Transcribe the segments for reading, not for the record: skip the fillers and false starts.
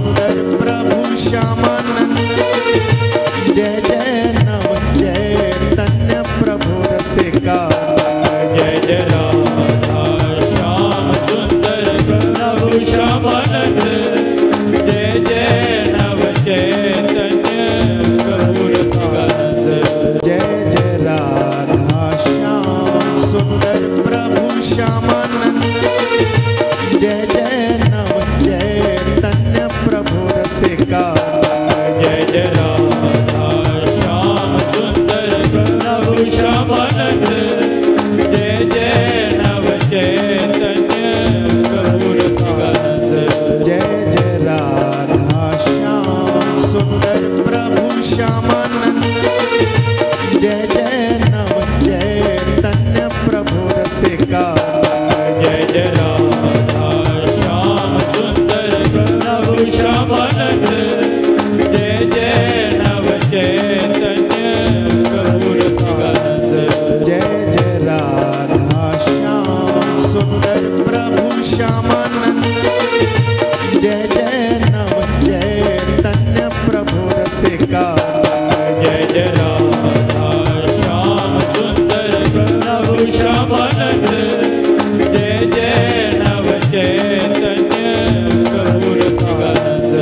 सुंदर प्रभु श्यामानंद। जय जय नव चैतन्य प्रभु रसिका। जय जय राधा श्याम सुंदर प्रभु श्यामानंद। जय जय नव चैतन्य प्रभु रसिकानंद। जय जय राधा श्याम सुंदर प्रभु श्यामानंद। जय जय नव चैतन्य प्रभु रसिका। जय जय राधा श्याम सुंदर प्रभु श्यामानंद। जय जय नव चैतन्य प्रभु रसिकानंद। जय जय राधा श्याम सुंदर प्रभु श्यामानंद। जय जय नव चैतन्य प्रभु रसिका। जय जय राधा श्याम सुंदर प्रभु श्यामानंद। जय जय नव चैतन्य प्रभु रसिकानंद। जय जय राधा श्याम सुंदर प्रभु श्यामानंद। जय जय नव चैतन्य प्रभु रसिका। जय जय राधा श्याम सुंदर प्रभु श्यामानंद। जय जय नव चैतन्य प्रभु रसिकानंद।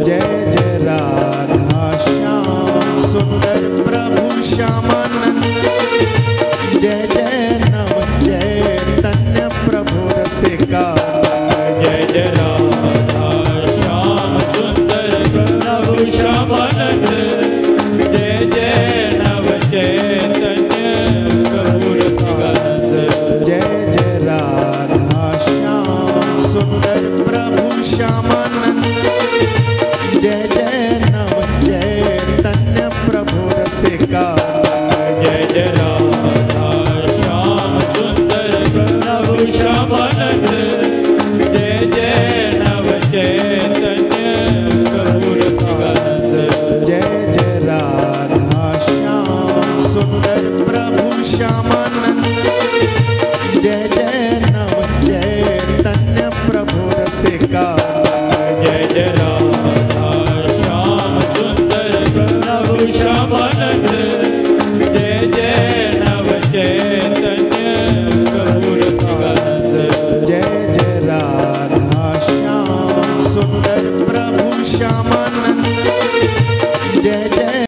जय जय राधा श्याम सुंदर प्रभु श्यामानंद। जय जय नव चैतन्य प्रभु रसिका। जय जय राधा श्याम सुंदर प्रभु श्यामानंद। जय जय नव चैतन्य प्रभु रसिकानंद। जय जय राधा श्याम सुंदर प्रभु श्यामानंद। जय जय नव चैतन्य प्रभु रसिका। जय जय राधा श्याम सुंदर प्रभु श्यामानंद। जय जय नव चैतन्य प्रभु रसिकानंद। जय जय राधा श्याम सुंदर प्रभु श्यामानंद। जय जय